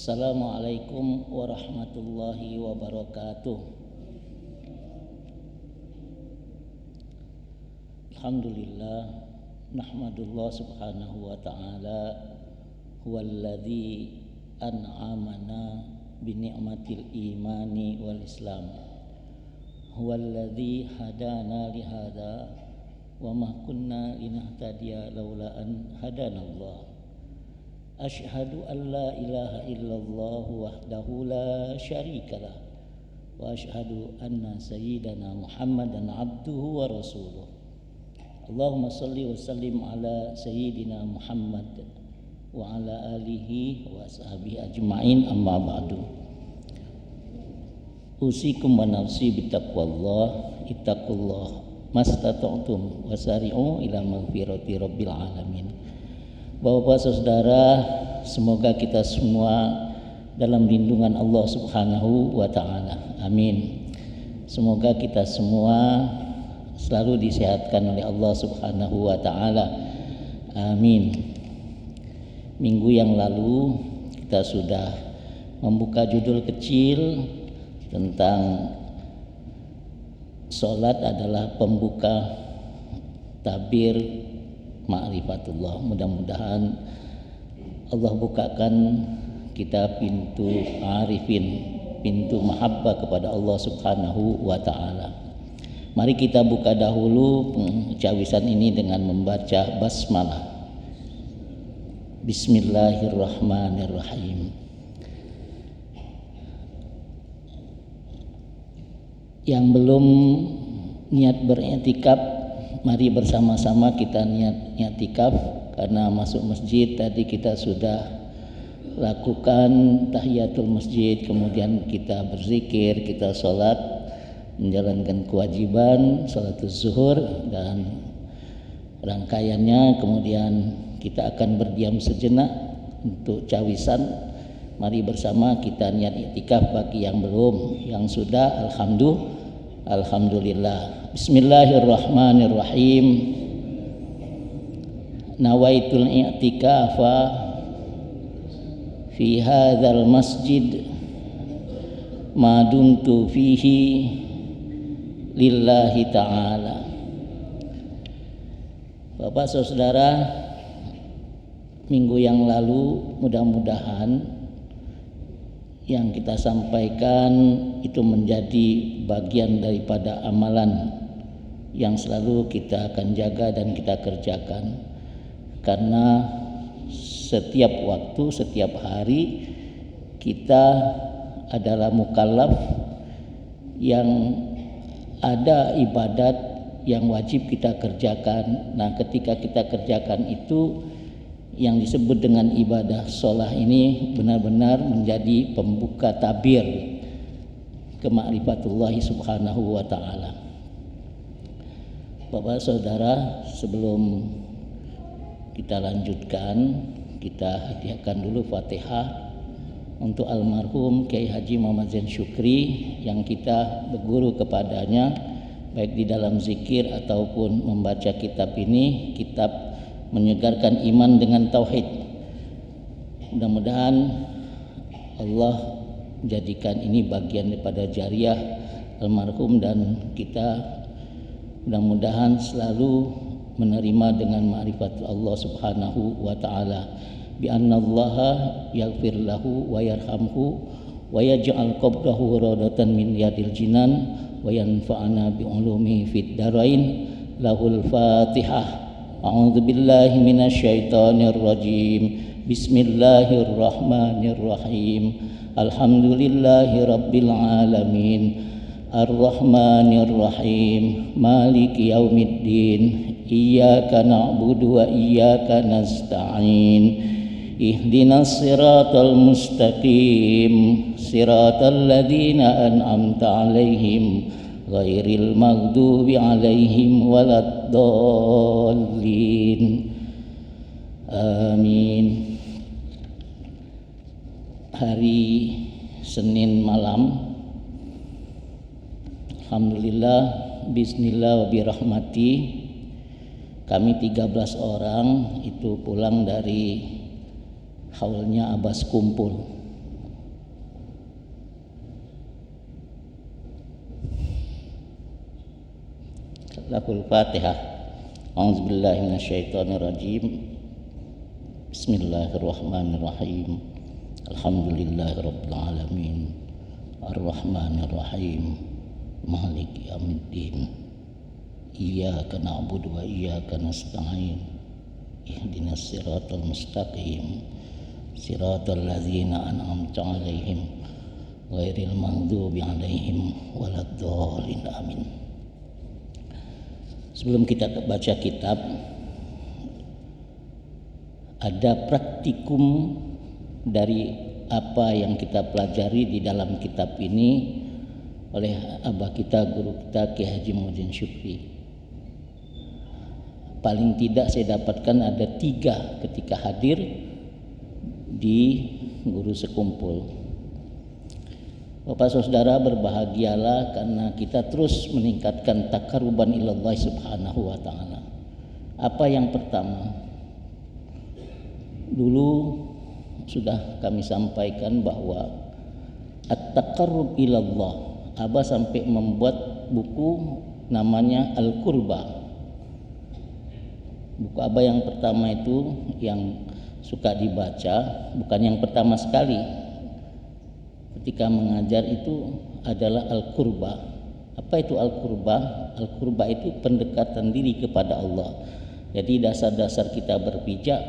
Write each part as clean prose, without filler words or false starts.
Assalamualaikum warahmatullahi wabarakatuh. Alhamdulillah, nahmadullah subhanahu wa ta'ala huwallazi an'amana bini'matil imani wal islam, huwallazi hadana lihada wa ma kunna linahtadiya laula an hadanallah. Asyhadu an la ilaha illallah wahdahu la syarikalah wa asyhadu anna sayyidana Muhammadan abduhu wa rasuluh. Allahumma salli wa sallim ala sayyidina Muhammad wa ala alihi wa ashabihi ajma'in, amma ba'du. Usikum wa nafsi bittaqwallah, ittaqullah mastata'tum wasari'u ila maghfirati rabbil alamin. Bapak-bapak, saudara, semoga kita semua dalam lindungan Allah subhanahu wa ta'ala, amin. Semoga kita semua selalu disehatkan oleh Allah subhanahu wa ta'ala, amin. Minggu yang lalu kita sudah membuka judul kecil tentang sholat adalah pembuka tabir ma'rifatullah. Mudah-mudahan Allah bukakan kita pintu arifin, pintu mahabbah kepada Allah subhanahu wa ta'ala. Mari kita buka dahulu pencawisan ini dengan membaca basmalah. Bismillahirrahmanirrahim. Yang belum niat beriktikaf, mari bersama-sama kita niat i'tikaf. Karena masuk masjid tadi kita sudah lakukan tahiyatul masjid, kemudian kita berzikir, kita sholat, menjalankan kewajiban sholatul zuhur dan rangkaiannya. Kemudian kita akan berdiam sejenak untuk cawisan. Mari bersama kita niat i'tikaf bagi yang belum, yang sudah alhamdulillah. Bismillahirrahmanirrahim. Nawaitul i'tikafa fi hadzal masjid ma dumtu fihi lillahi ta'ala. Bapak saudara, minggu yang lalu mudah-mudahan yang kita sampaikan itu menjadi bagian daripada amalan yang selalu kita akan jaga dan kita kerjakan. Karena setiap waktu, setiap hari kita adalah mukallaf yang ada ibadat yang wajib kita kerjakan. Nah, ketika kita kerjakan itu, yang disebut dengan ibadah sholah ini benar-benar menjadi pembuka tabir ke ma'rifatullahi subhanahu wa ta'ala. Bapak saudara, sebelum kita lanjutkan, kita hadiahkan dulu Fatihah untuk almarhum Kiai Haji Muhammad Zain Syukri yang kita berguru kepadanya baik di dalam zikir ataupun membaca kitab ini, kitab menyegarkan iman dengan tauhid. Mudah-mudahan Allah jadikan ini bagian daripada jariah almarhum dan kita mudah-mudahan selalu menerima dengan ma'rifat Allah subhanahu wa ta'ala. Bi annallaha yaghfir lahu wa yarhamhu wa yaj'al qabrahu radatan min yadil jinan wa yanfa'ana bi ulumihi fid darain. Lahul Fatihah. A'udzu billahi minasyaitonir rajim. Bismillahirrahmanirrahim. Alhamdulillahi rabbil alamin. Ar-Rahmanir Rahim. Maliki yaumiddin. Iyyaka na'budu wa iyyaka nasta'in. Ihdinas siratal mustaqim. Siratal ladzina an'amta 'alaihim ghairil maghdubi 'alaihim waladdallin. Amin. Hari Senin malam, alhamdulillah, bismillah wa birahmati, kami 13 orang itu pulang dari haulnya Abbas Kumpul. Lahul Fatihah. A'udzubillahi minasyaitonirrajim. Bismillahirrahmanirrahim. Alhamdulillahirabbil alamin. Arrahmanirrahim. Maliki yaumiddin. Iyyaka na'budu wa iyyaka nasta'in. Ihdinas siratal mustaqim. Siratal ladzina an'amta 'alaihim ghairil maghdubi 'alaihim waladdallin. Amin. Sebelum kita baca kitab, ada praktikum dari apa yang kita pelajari di dalam kitab ini oleh abah kita, guru kita Ki Haji Muhyiddin Syukri. Paling tidak saya dapatkan ada 3 ketika hadir di guru sekumpul. Bapak saudara, berbahagialah karena kita terus meningkatkan taqarruban ilallah subhanahu wa ta'ala. Apa yang pertama? Dulu sudah kami sampaikan bahwa at-taqarrub ilallah, Abah sampai membuat buku namanya Al-Qurba. Buku Abah yang pertama itu yang suka dibaca, bukan yang pertama sekali ketika mengajar itu adalah Al-Qurba. Apa itu Al-Qurba? Al-Qurba itu pendekatan diri kepada Allah. Jadi dasar-dasar kita berpijak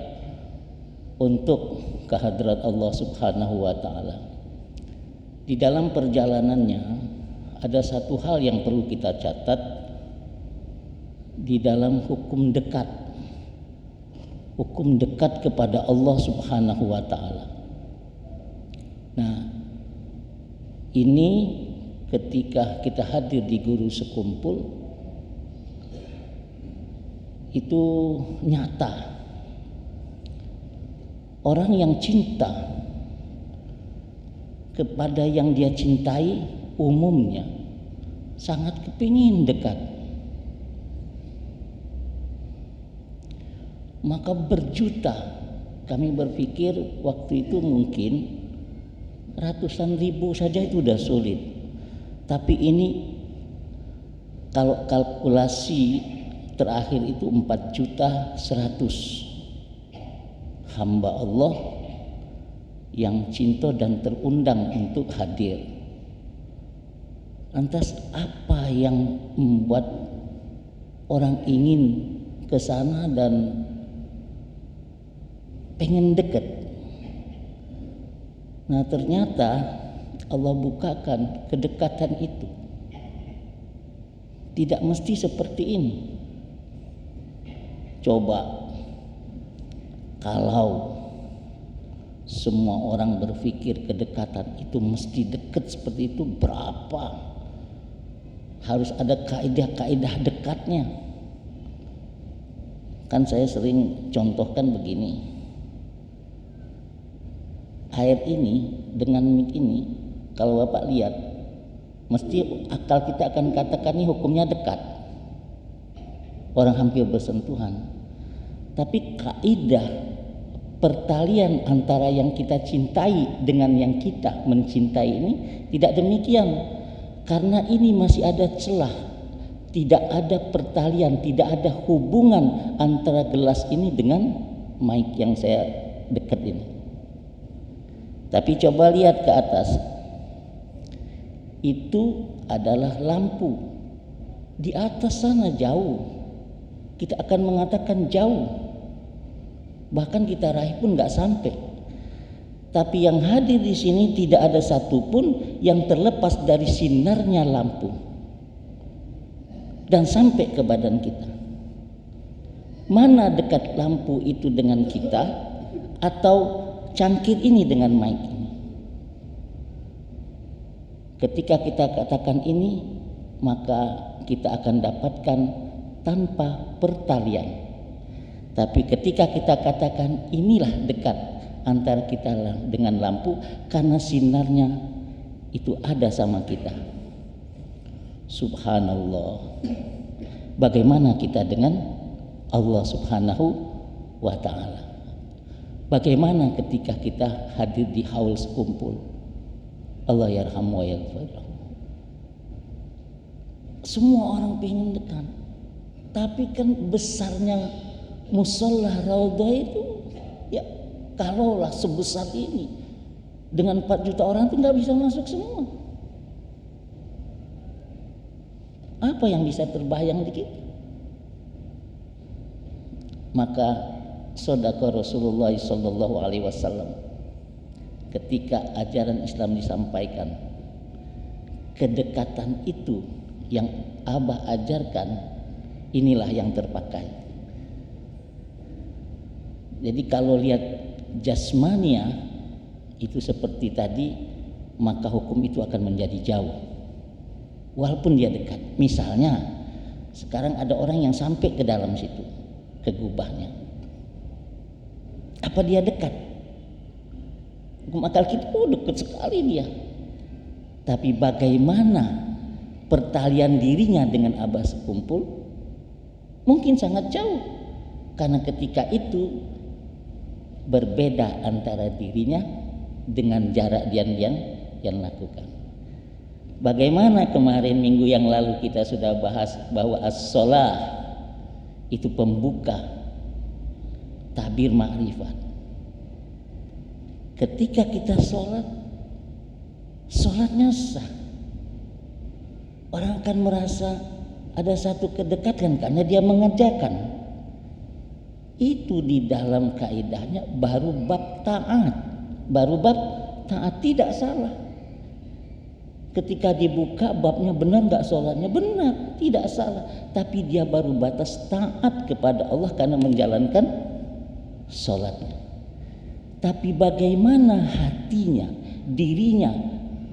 untuk kehadrat Allah subhanahu wa ta'ala. Di dalam perjalanannya ada satu hal yang perlu kita catat di dalam hukum dekat. Hukum dekat kepada Allah subhanahu wa ta'ala. Nah, ini ketika kita hadir di guru sekumpul itu nyata. Orang yang cinta kepada yang dia cintai umumnya sangat kepingin dekat. Maka berjuta, kami berpikir waktu itu mungkin ratusan ribu saja itu sudah sulit. Tapi ini kalau kalkulasi terakhir itu 4.100.000 hamba Allah yang cinta dan terundang untuk hadir. Lantas apa yang membuat orang ingin ke sana dan pengen dekat? Nah, ternyata Allah bukakan kedekatan itu tidak mesti seperti ini. Coba kalau semua orang berpikir kedekatan itu mesti dekat seperti itu, berapa harus ada kaidah-kaidah dekatnya. Kan saya sering contohkan begini. Air ini dengan mic ini, kalau Bapak lihat, mesti akal kita akan katakan ini hukumnya dekat. Orang hampir bersentuhan. Tapi kaidah pertalian antara yang kita cintai dengan yang kita mencintai ini tidak demikian. Karena ini masih ada celah. Tidak ada pertalian, tidak ada hubungan antara gelas ini dengan mic yang saya dekat ini. Tapi coba lihat ke atas. Itu adalah lampu. Di atas sana jauh. Kita akan mengatakan jauh. Bahkan kita raih pun nggak sampai. Tapi yang hadir di sini tidak ada satupun yang terlepas dari sinarnya lampu dan sampai ke badan kita. Mana dekat lampu itu dengan kita atau cangkir ini dengan mic ini? Ketika kita katakan ini, maka kita akan dapatkan tanpa pertalian. Tapi ketika kita katakan inilah dekat antara kita dengan lampu, karena sinarnya itu ada sama kita. Subhanallah. Bagaimana kita dengan Allah subhanahu wa ta'ala? Bagaimana ketika kita hadir di haul sekumpul? Allah yarhamu wa yaghfir. Semua orang pengen dekat. Tapi kan besarnya musola Raudhah itu, ya kalaulah sebesar ini dengan 4 juta orang itu nggak bisa masuk semua. Apa yang bisa terbayang di kita? Maka sedekah Rasulullah sallallahu alaihi wasallam ketika ajaran Islam disampaikan, kedekatan itu yang Abah ajarkan, inilah yang terpakai. Jadi kalau lihat jasmania itu seperti tadi, maka hukum itu akan menjadi jauh walaupun dia dekat. Misalnya sekarang ada orang yang sampai ke dalam situ, ke gubahnya, apa dia dekat? Hukum akal kita dekat sekali dia. Tapi bagaimana pertalian dirinya dengan Abah sekumpul? Mungkin sangat jauh. Karena ketika itu berbeda antara dirinya dengan jarak yang lakukan. Bagaimana kemarin minggu yang lalu kita sudah bahas bahwa as-shalah itu pembuka tabir ma'rifat. Ketika kita sholatnya sah, orang akan merasa ada satu kedekatan karena dia mengerjakan. Itu di dalam kaidahnya baru bab taat, tidak salah. Ketika dibuka babnya benar nggak sholatnya, benar, tidak salah. Tapi dia baru batas taat kepada Allah karena menjalankan sholatnya. Tapi bagaimana hatinya, dirinya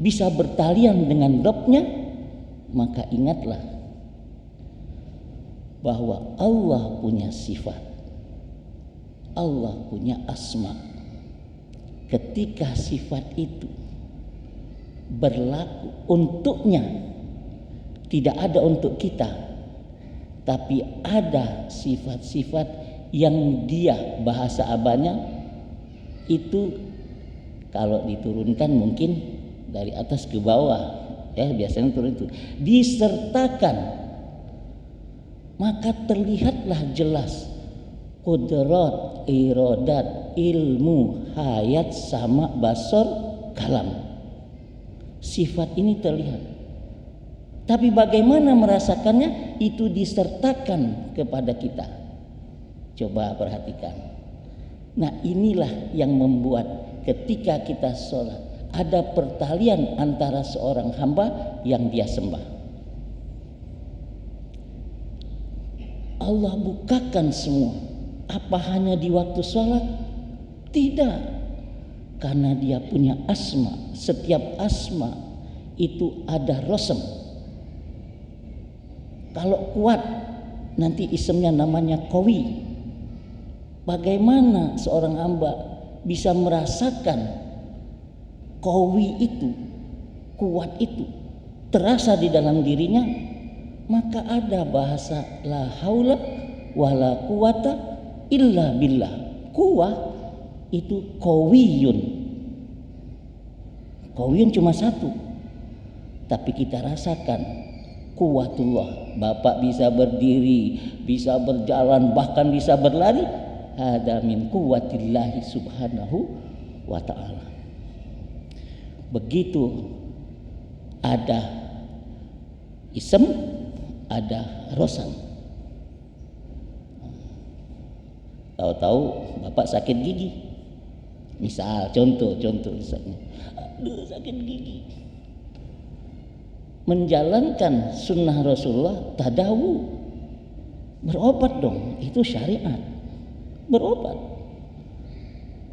bisa bertalian dengan Rabbnya, maka ingatlah bahwa Allah punya sifat, Allah punya asma. Ketika sifat itu berlaku untuknya, tidak ada untuk kita, tapi ada sifat-sifat yang dia, bahasa abahnya itu kalau diturunkan mungkin dari atas ke bawah, ya biasanya turun itu disertakan, maka terlihatlah jelas qudrat, iradat, ilmu, hayat, sama, basar, kalam. Sifat ini terlihat. Tapi bagaimana merasakannya, itu disertakan kepada kita. Coba perhatikan. Nah, inilah yang membuat ketika kita sholat ada pertalian antara seorang hamba yang dia sembah. Allah bukakan semua. Apa hanya di waktu sholat? Tidak. Karena dia punya asma. Setiap asma itu ada rosem. Kalau kuat, nanti isimnya namanya qawi. Bagaimana seorang hamba bisa merasakan qawi itu, kuat itu terasa di dalam dirinya? Maka ada bahasa la haula wala quwata illa billah. Kuwah itu qawiyun. Qawiyun cuma satu. Tapi kita rasakan kuwatullah. Bapak bisa berdiri, bisa berjalan, bahkan bisa berlari. Hada min quwwatillahi subhanahu wa ta'ala. Begitu ada isem, ada rosan. Tahu-tahu bapak sakit gigi, misal contoh misalnya, aduh sakit gigi, menjalankan sunnah Rasulullah, tadawu, berobat dong, itu syariat, berobat.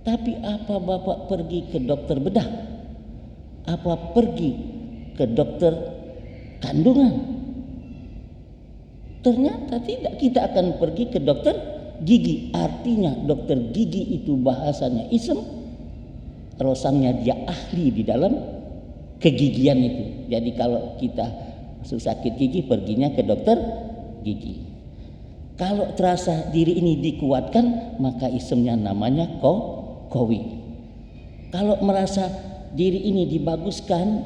Tapi apa bapak pergi ke dokter bedah? Apa pergi ke dokter kandungan? Ternyata tidak, kita akan pergi ke dokter gigi. Artinya dokter gigi itu bahasanya isem, rosannya dia ahli di dalam kegigian itu. Jadi kalau kita sakit gigi perginya ke dokter gigi. Kalau terasa diri ini dikuatkan, maka isemnya namanya qawi. Kalau merasa diri ini dibaguskan,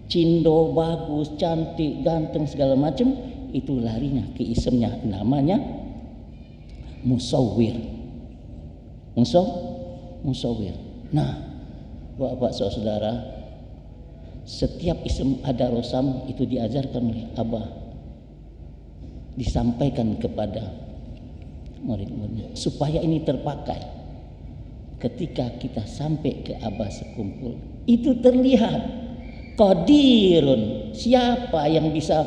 cindo, bagus, cantik, ganteng segala macam, itu larinya ke isemnya, namanya musawwir. Musawwir. Nah, Bapak saudara, setiap isem ada rosam itu diajarkan oleh Abah, disampaikan kepada murid-muridnya supaya ini terpakai ketika kita sampai ke Abah sekumpul. Itu terlihat qadirun, siapa yang bisa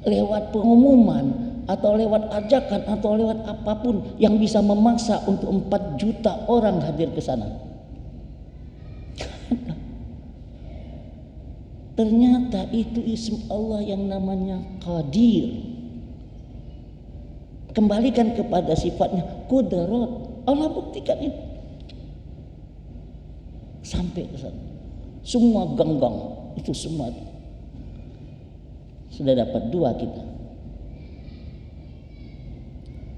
lewat pengumuman atau lewat ajakan atau lewat apapun yang bisa memaksa untuk 4 juta orang hadir ke sana. Ternyata itu ism Allah yang namanya Qadir. Kembalikan kepada sifatnya Qudrat. Allah buktikan itu. Sampai ke sana. Semua ganggang itu semua sudah dapat 2 kita.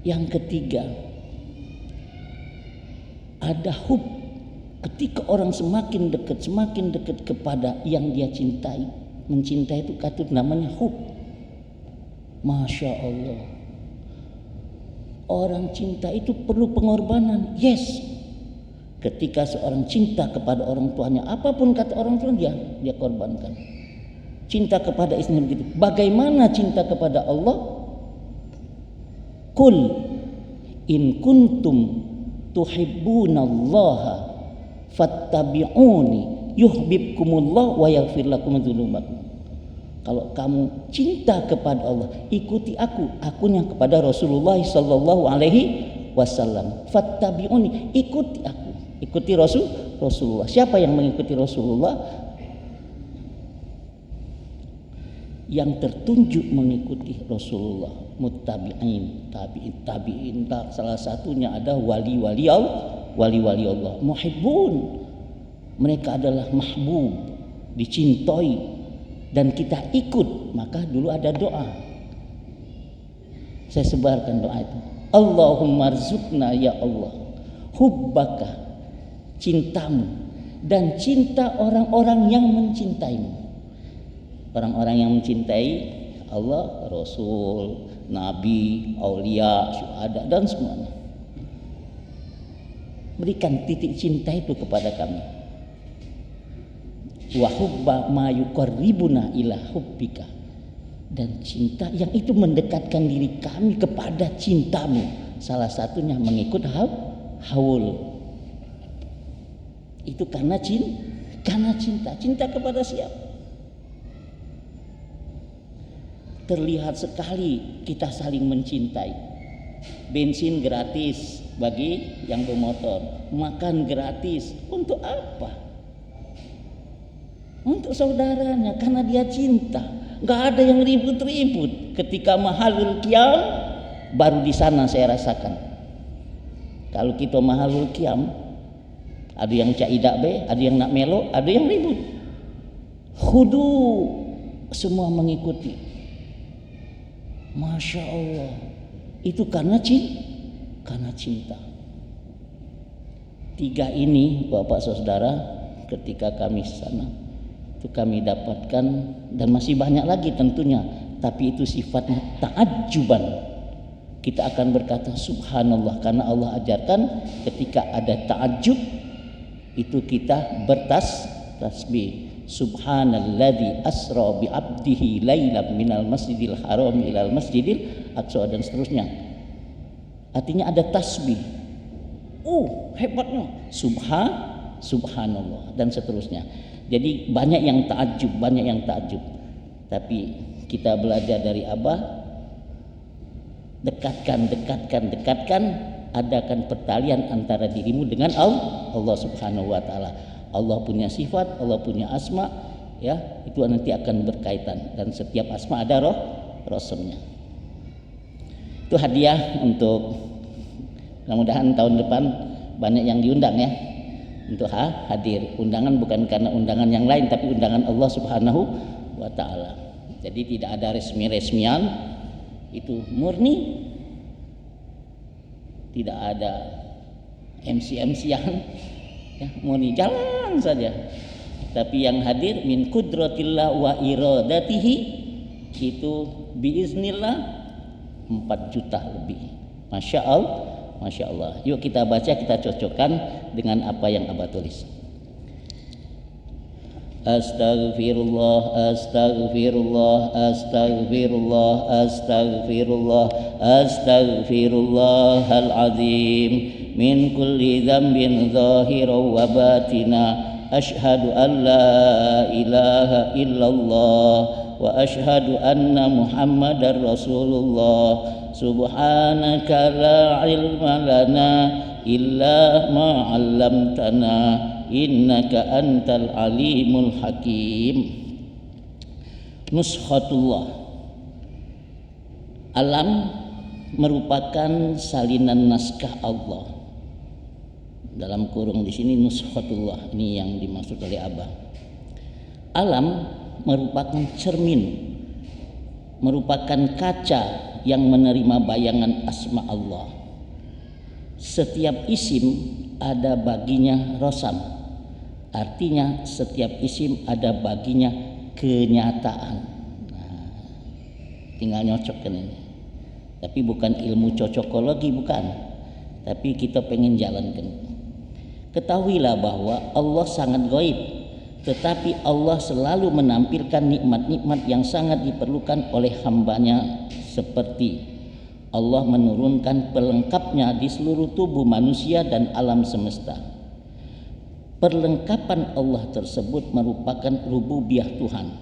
Yang ketiga, ada hub. Ketika orang semakin dekat kepada yang dia cintai, mencintai itu katut namanya hub. Masya Allah. Orang cinta itu perlu pengorbanan. Yes. Ketika seorang cinta kepada orang tuanya, apapun kata orang tua dia korbankan. Cinta kepada istrinya begitu. Bagaimana cinta kepada Allah? Qul in kuntum tuhibbunallaha fattabi'uni yuhibbukumullah wa yaghfir lakum dzunubakum. Kalau kamu cinta kepada Allah, ikuti akunya kepada Rasulullah sallallahu alaihi wasallam. Fattabi'uni, ikuti aku, ikuti Rasulullah. Siapa yang mengikuti Rasulullah? Yang tertunjuk mengikuti Rasulullah, muttabi'in, tabi'in. Salah satunya ada wali-wali Allah, muhibbun. Mereka adalah mahbub, dicintai dan kita ikut. Maka dulu ada doa. Saya sebarkan doa itu. Allahumma rzuqna ya Allah hubbaka, cintamu dan cinta orang-orang yang mencintaimu. Orang-orang yang mencintai Allah, Rasul, Nabi, Aulia, Syuhada dan semuanya. Berikan titik cinta itu kepada kami. Wa hubba ma yuqarribuna ila hubbika, dan cinta yang itu mendekatkan diri kami kepada cintamu. Salah satunya mengikut haul. Itu karena cinta. Cinta kepada siapa? Terlihat sekali kita saling mencintai. Bensin gratis bagi yang bermotor, makan gratis. Untuk apa? Untuk saudaranya, karena dia cinta. Gak ada yang ribut-ribut. Ketika mahalul qiyam, baru di sana saya rasakan. Kalau kita mahalul qiyam, ada yang caidak be, ada yang nak melo, ada yang ribut. Khudu, semua mengikuti. Masya Allah, itu karena cinta. 3 ini Bapak Saudara, ketika kami sana itu kami dapatkan, dan masih banyak lagi tentunya, tapi itu sifatnya ta'ajjuban. Kita akan berkata subhanallah, karena Allah ajarkan ketika ada ta'ajjub itu kita bertasbih. Subhanalladzi asra bi 'abdihi lailan minal masjidil haram ilal masjidil aqsa, dan seterusnya. Artinya ada tasbih. Hebatnya. Subhanallah dan seterusnya. Jadi banyak yang ta'ajjub. Tapi kita belajar dari Abah, dekatkan, adakan pertalian antara dirimu dengan Allah Subhanahu wa taala. Allah punya sifat, Allah punya asma, ya, itu nanti akan berkaitan, dan setiap asma ada rasulnya. Itu hadiah untuk, mudah-mudahan tahun depan banyak yang diundang ya untuk hadir. Undangan bukan karena undangan yang lain, tapi undangan Allah Subhanahu wa taala. Jadi tidak ada resmi-resmian, itu murni, tidak ada MC-MC-an, ya, murni jalan saja. Tapi yang hadir min kudratillah wa iradatihi itu biiznillah 4 juta lebih. Masya Allah, Masya Allah. Yuk kita baca, kita cocokkan dengan apa yang Abah tulis. Astaghfirullah, astaghfirullah, astaghfirullah, astaghfirullah, astaghfirullahal azim min kulli dzambin zahiran wa batina. Ashhadu an la ilaha illallah wa ashhadu anna Muhammadar Rasulullah. Subhanaka la ilma lana illa ma 'allamtana innaka antal alimul hakim. Nuskhatullah, alam merupakan salinan naskah Allah. Dalam kurung di sini nuskhatullah, ini yang dimaksud oleh Abah. Alam merupakan cermin, merupakan kaca yang menerima bayangan asma Allah. Setiap isim ada baginya rosam, artinya setiap isim ada baginya kenyataan. Nah, tinggal nyocokkan ini. Tapi bukan ilmu cocokologi, bukan. Tapi kita pengen jalankan. Ketahuilah bahwa Allah sangat gaib, tetapi Allah selalu menampilkan nikmat-nikmat yang sangat diperlukan oleh hambanya, seperti Allah menurunkan pelengkapnya di seluruh tubuh manusia dan alam semesta. Perlengkapan Allah tersebut merupakan rububiyah Tuhan,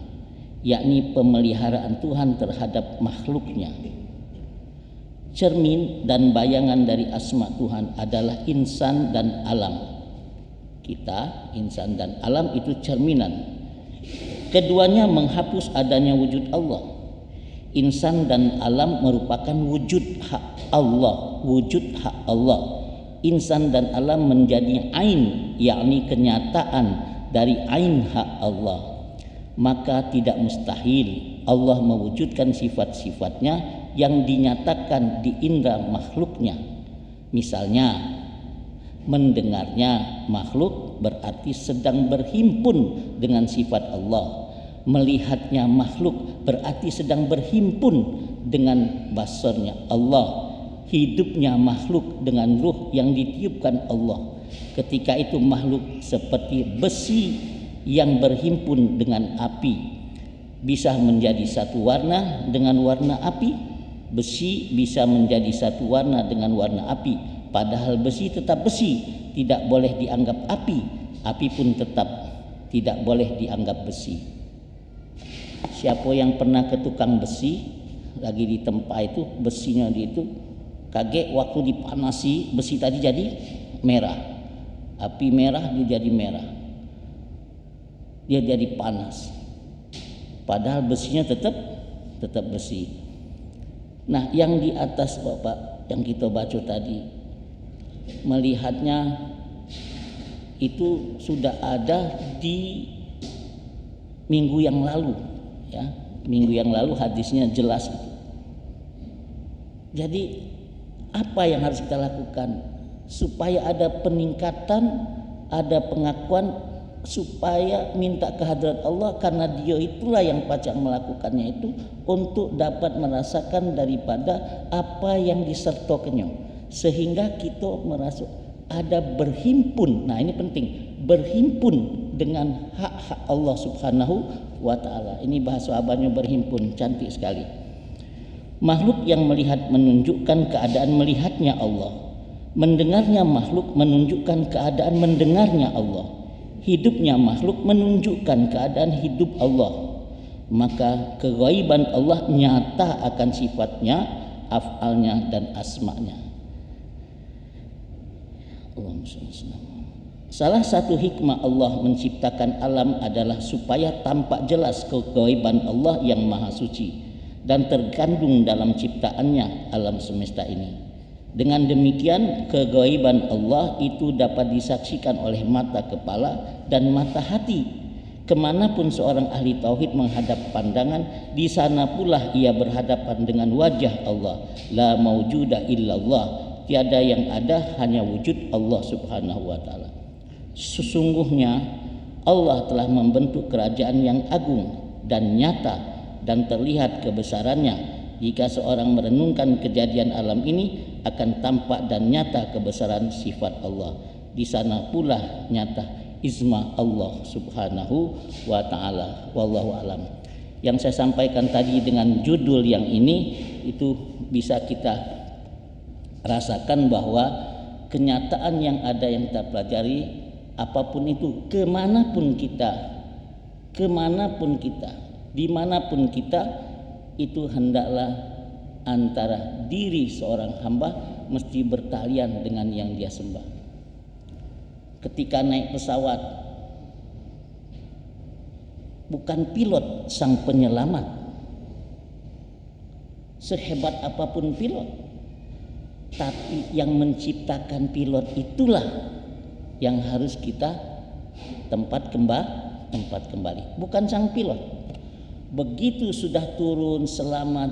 yakni pemeliharaan Tuhan terhadap makhluknya. Cermin dan bayangan dari asma Tuhan adalah insan dan alam. Kita, insan dan alam, itu cerminan. Keduanya menghapus adanya wujud Allah. Insan dan alam merupakan wujud hak Allah, wujud hak Allah. Insan dan alam menjadi ain, yakni kenyataan dari ain hak Allah. Maka tidak mustahil Allah mewujudkan sifat-sifatnya yang dinyatakan di indera makhluknya. Misalnya, mendengarnya makhluk berarti sedang berhimpun dengan sifat Allah. Melihatnya makhluk berarti sedang berhimpun dengan basarnya Allah. Hidupnya makhluk dengan ruh yang ditiupkan Allah. Ketika itu makhluk seperti besi yang berhimpun dengan api. Bisa menjadi satu warna dengan warna api. Besi bisa menjadi satu warna dengan warna api. Padahal besi tetap besi, tidak boleh dianggap api. Api pun tetap tidak boleh dianggap besi. Siapa yang pernah ke tukang besi, lagi di tempat itu, besinya di itu, kaget waktu dipanasi, besi tadi jadi merah. Api merah, dia jadi merah. Dia jadi panas. Padahal besinya tetap besi. Nah, yang di atas Bapak, yang kita baca tadi, melihatnya itu sudah ada di minggu yang lalu, ya. Minggu yang lalu hadisnya jelas itu. Jadi apa yang harus kita lakukan supaya ada peningkatan, ada pengakuan, supaya minta kehadirat Allah, karena Dia itulah yang pacak melakukannya itu untuk dapat merasakan daripada apa yang disertokannya, sehingga kita merasa ada berhimpun. Nah, ini penting, berhimpun dengan hak-hak Allah Subhanahu wa ta'ala. Ini bahasa abahnya berhimpun, cantik sekali. Makhluk yang melihat menunjukkan keadaan melihatnya Allah. Mendengarnya makhluk menunjukkan keadaan mendengarnya Allah. Hidupnya makhluk menunjukkan keadaan hidup Allah. Maka keghaiban Allah nyata akan sifatnya, af'alnya dan asma'nya. Salah satu hikmah Allah menciptakan alam adalah supaya tampak jelas keghaiban Allah yang maha suci dan terkandung dalam ciptaannya alam semesta ini. Dengan demikian keghaiban Allah itu dapat disaksikan oleh mata kepala dan mata hati. Kemanapun seorang ahli tauhid menghadap pandangan, di sana pula ia berhadapan dengan wajah Allah. La maujuda illallah, tiada yang ada hanya wujud Allah Subhanahu wa ta'ala. Sesungguhnya Allah telah membentuk kerajaan yang agung dan nyata dan terlihat kebesarannya. Jika seorang merenungkan kejadian alam ini, akan tampak dan nyata kebesaran sifat Allah. Di sana pula nyata izmah Allah subhanahu wa ta'ala. Wallahu alam. Yang saya sampaikan tadi dengan judul yang ini, itu bisa kita rasakan bahwa kenyataan yang ada yang kita pelajari, apapun itu, kemanapun kita, dimanapun kita, itu hendaklah antara diri seorang hamba mesti bertalian dengan yang dia sembah. Ketika naik pesawat, bukan pilot sang penyelamat. Sehebat apapun pilot, tapi yang menciptakan pilot itulah yang harus kita tempat kembali, bukan sang pilot. Begitu sudah turun selamat,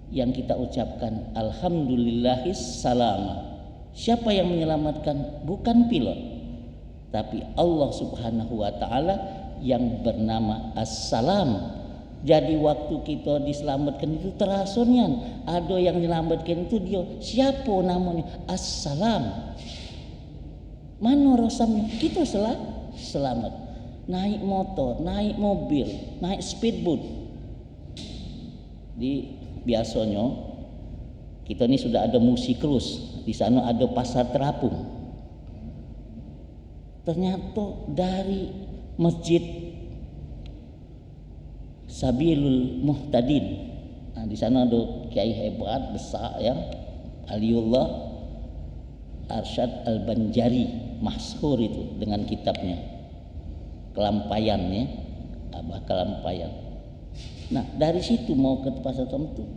yang kita ucapkan alhamdulillahis salama. Siapa yang menyelamatkan? Bukan pilot, tapi Allah subhanahu wa ta'ala yang bernama As-Salam. Jadi waktu kita diselamatkan itu terasonyan, ada yang menyelamatkan itu dia. Siapa namanya? As-Salam. Mana rasamnya? Kita selamat. Naik motor, naik mobil, naik speedboat. Biasanya kita ini sudah ada Musikrus, di sana ada pasar terapung. Ternyata dari masjid Sabilul Muhtadin, nah, di sana ada kiai hebat besar ya, Aliullah Arsyad Al-Banjari, masyhur itu dengan kitabnya Kelampayan ya, Abah Kelampayan. Nah dari situ mau ke pasar tertentu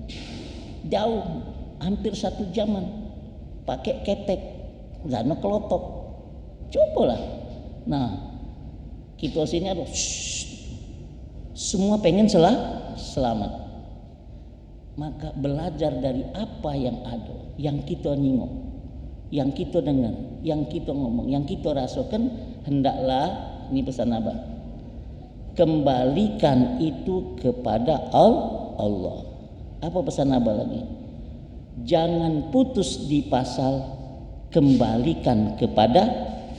jauh, hampir 1 jaman, pakai ketek, zana kelotok, cobalah. Nah kita sini ada semua pengen selamat, maka belajar dari apa yang ada, yang kita nengok, yang kita dengar, yang kita ngomong, yang kita rasakan, hendaklah, ini pesan Abah, kembalikan itu kepada Allah. Apa pesan Abah lagi? Jangan putus di pasal, kembalikan kepada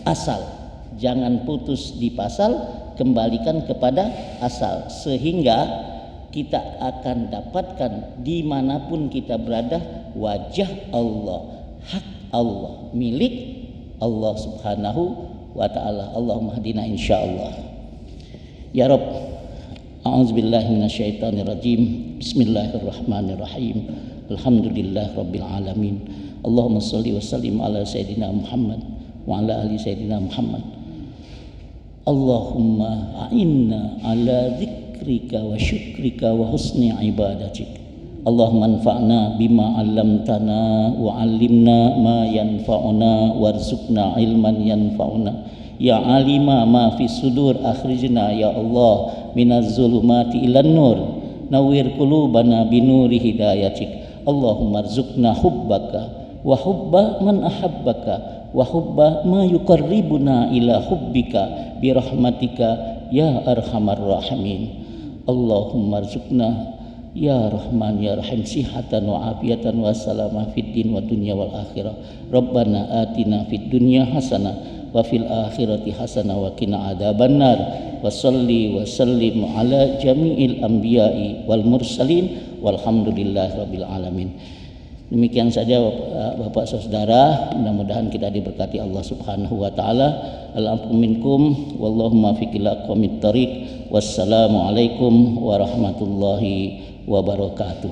asal. Jangan putus di pasal, kembalikan kepada asal, sehingga kita akan dapatkan dimanapun kita berada wajah Allah, hak Allah, milik Allah subhanahu wa ta'ala. Allahumma hadina insyaallah. Ya Rabb, a'udzubillahi minasyaitonirrajim. Bismillahirrahmanirrahim. Alhamdulillah rabbil alamin. Allahumma shalli wa sallim ala sayyidina Muhammad wa ala ali sayyidina Muhammad. Allahumma a'inna ala dzikrika wa syukrika wa husni ibadatik. Allahumma anfa'na bima 'allamtana wa 'allimna ma yanfa'una warzuqna ilman yanfa'una. Ya 'alima ma fis sudur akhrijna ya Allah minaz zulumati ilan nur. Nawwir qulubana binuri hidayatik. Allahumma arzuqna hubbaka wa hubba man ahabbaka wa hubba ma yuqarribuna ila hubbika birahmatika ya arhamar rahimin. Allahumma arzuqna ya Rahman ya Rahim sihatan wa afiatan wa salamah fid din wa dunya wal akhirah. Rabbana atina fid dunya hasanah wa fil akhirati hasanah wa qina adzabannar. Wa shalli wa sallim ala jami'il anbiya'i wal mursalin walhamdulillahi rabbil alamin. Demikian saja Bapak Saudara, mudah-mudahan kita diberkati Allah Subhanahu wa taala. Al-afu minkum wallahu muwaffiq ila aqwamit thariq. Wassalamu alaikum warahmatullahi wabarakatuh.